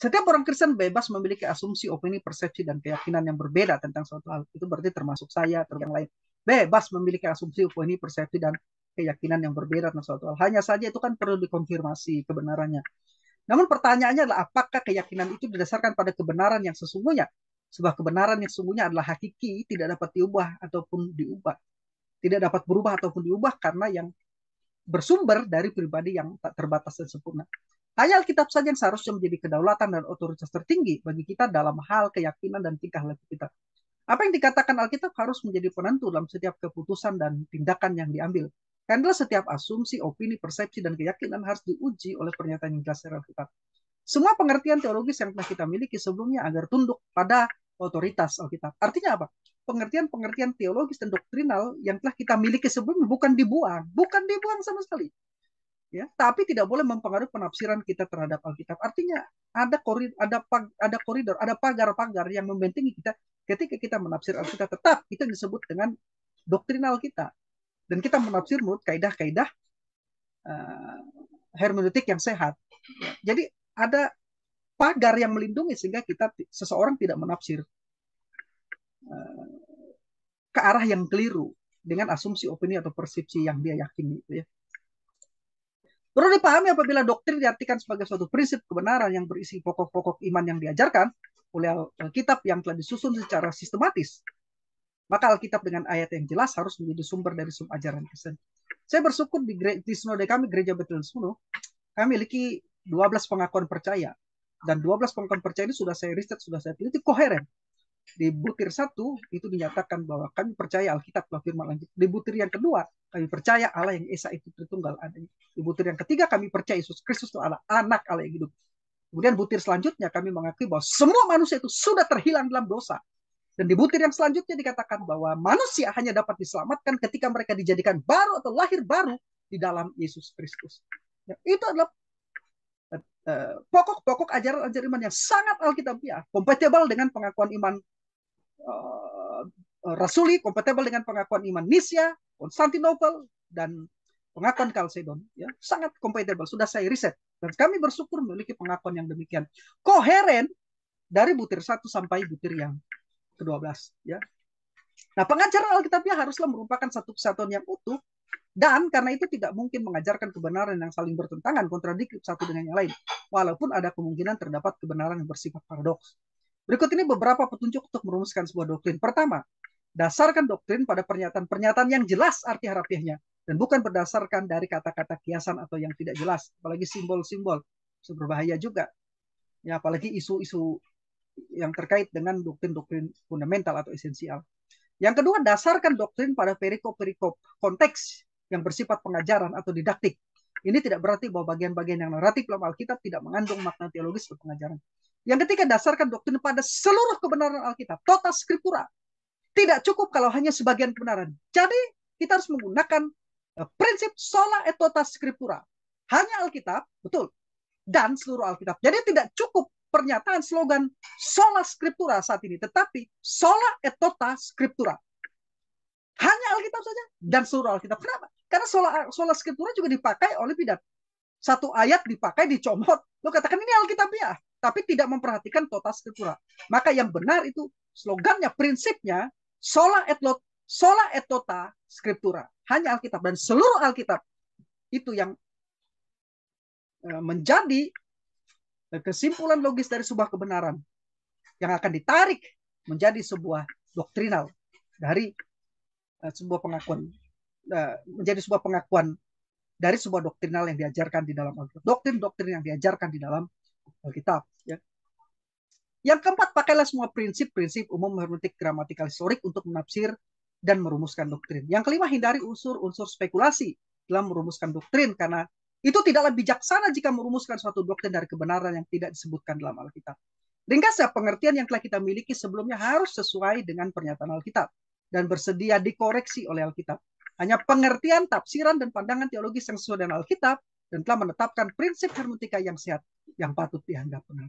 Setiap orang Kristen bebas memiliki asumsi, opini, persepsi, dan keyakinan yang berbeda tentang suatu hal. Itu berarti termasuk saya atau yang lain. Bebas memiliki asumsi, opini, persepsi, dan keyakinan yang berbeda tentang suatu hal. Hanya saja itu kan perlu dikonfirmasi kebenarannya. Namun pertanyaannya adalah apakah keyakinan itu didasarkan pada kebenaran yang sesungguhnya? Sebuah kebenaran yang sesungguhnya adalah hakiki, tidak dapat diubah ataupun diubah. Tidak dapat berubah ataupun diubah karena yang bersumber dari pribadi yang tak terbatas dan sempurna. Hanya Alkitab saja yang seharusnya menjadi kedaulatan dan otoritas tertinggi bagi kita dalam hal keyakinan dan tingkah laku kita. Apa yang dikatakan Alkitab harus menjadi penentu dalam setiap keputusan dan tindakan yang diambil. Karena setiap asumsi, opini, persepsi, dan keyakinan harus diuji oleh pernyataan yang jelas dari Alkitab. Semua pengertian teologis yang telah kita miliki sebelumnya agar tunduk pada otoritas Alkitab. Artinya apa? Pengertian-pengertian teologis dan doktrinal yang telah kita miliki sebelumnya bukan dibuang sama sekali. Ya, tapi tidak boleh mempengaruhi penafsiran kita terhadap Alkitab. Artinya ada koridor, ada pagar-pagar yang membentengi kita ketika kita menafsir Alkitab. Tetap itu disebut dengan doktrinal kita, dan kita menafsir menurut kaidah-kaidah hermeneutik yang sehat. Ya, jadi ada pagar yang melindungi sehingga seseorang tidak menafsir ke arah yang keliru dengan asumsi, opini, atau persepsi yang dia yakini. Ya. Perlu dipahami apabila doktrin diartikan sebagai suatu prinsip kebenaran yang berisi pokok-pokok iman yang diajarkan oleh Alkitab yang telah disusun secara sistematis, maka Alkitab dengan ayat yang jelas harus menjadi sumber dari sumber ajaran Kristen. Saya bersyukur di sinode kami, Gereja Betel Suno, kami memiliki 12 pengakuan percaya. Dan 12 pengakuan percaya ini sudah saya riset, sudah saya teliti, koheren. Di butir 1 itu dinyatakan bahwa kami percaya Alkitab telah firman lanjut. Di butir yang kedua kami percaya Allah yang Esa itu Tritunggal adanya. Di butir yang ketiga kami percaya Yesus Kristus itu adalah anak Allah yang hidup. Kemudian butir selanjutnya kami mengakui bahwa semua manusia itu sudah terhilang dalam dosa. Dan di butir yang selanjutnya dikatakan bahwa manusia hanya dapat diselamatkan ketika mereka dijadikan baru atau lahir baru di dalam Yesus Kristus. Ya, itu adalah pokok-pokok ajaran-ajaran iman yang sangat alkitabiah, kompatibel dengan pengakuan iman Rasuli, kompatibel dengan pengakuan iman Nisya, Konstantinopel, dan pengakuan Chalcedon. Ya, sangat kompatibel. Sudah saya riset. Dan kami bersyukur memiliki pengakuan yang demikian. Koheren dari butir 1 sampai butir yang ke-12. Ya. Nah, pengajaran Alkitabiah haruslah merupakan satu kesatuan yang utuh, dan karena itu tidak mungkin mengajarkan kebenaran yang saling bertentangan, kontradiktif satu dengan yang lain, walaupun ada kemungkinan terdapat kebenaran yang bersifat paradoks. Berikut ini beberapa petunjuk untuk merumuskan sebuah doktrin. Pertama, dasarkan doktrin pada pernyataan-pernyataan yang jelas arti harafiahnya, dan bukan berdasarkan dari kata-kata kiasan atau yang tidak jelas, apalagi simbol-simbol. Itu berbahaya juga. Ya, apalagi isu-isu yang terkait dengan doktrin-doktrin fundamental atau esensial. Yang kedua, dasarkan doktrin pada perikop-perikop konteks yang bersifat pengajaran atau didaktik. Ini tidak berarti bahwa bagian-bagian yang naratif dalam Alkitab tidak mengandung makna teologis atau pengajaran. Yang ketiga, dasarkan doktrin pada seluruh kebenaran Alkitab, tota scriptura. Tidak cukup kalau hanya sebagian kebenaran. Jadi, kita harus menggunakan prinsip sola et tota scriptura. Hanya Alkitab, betul, dan seluruh Alkitab. Jadi tidak cukup pernyataan slogan sola scriptura saat ini, tetapi sola et tota scriptura. Hanya Alkitab saja dan seluruh Alkitab. Kenapa? Karena sola scriptura juga dipakai oleh bidat. Satu ayat dipakai, dicomot. Lo katakan ini Alkitabiah, tapi tidak memperhatikan tota scriptura. Maka yang benar itu slogannya, prinsipnya sola et tota scriptura. Hanya Alkitab dan seluruh Alkitab. Itu yang menjadi kesimpulan logis dari sebuah kebenaran yang akan ditarik menjadi sebuah doktrinal dari sebuah pengakuan, menjadi sebuah pengakuan dari sebuah doktrinal yang diajarkan di dalam Alkitab. Doktrin-doktrin yang diajarkan di dalam Alkitab. Ya. Yang keempat, pakailah semua prinsip-prinsip umum hermeneutik gramatikal historik untuk menafsir dan merumuskan doktrin. Yang kelima, hindari unsur-unsur spekulasi dalam merumuskan doktrin, karena itu tidaklah bijaksana jika merumuskan suatu doktrin dari kebenaran yang tidak disebutkan dalam Alkitab. Ringkasnya, pengertian yang telah kita miliki sebelumnya harus sesuai dengan pernyataan Alkitab dan bersedia dikoreksi oleh Alkitab. Hanya pengertian, tafsiran, dan pandangan teologis yang sesuai dengan Alkitab dan telah menetapkan prinsip hermeneutika yang sehat yang patut dianggap benar.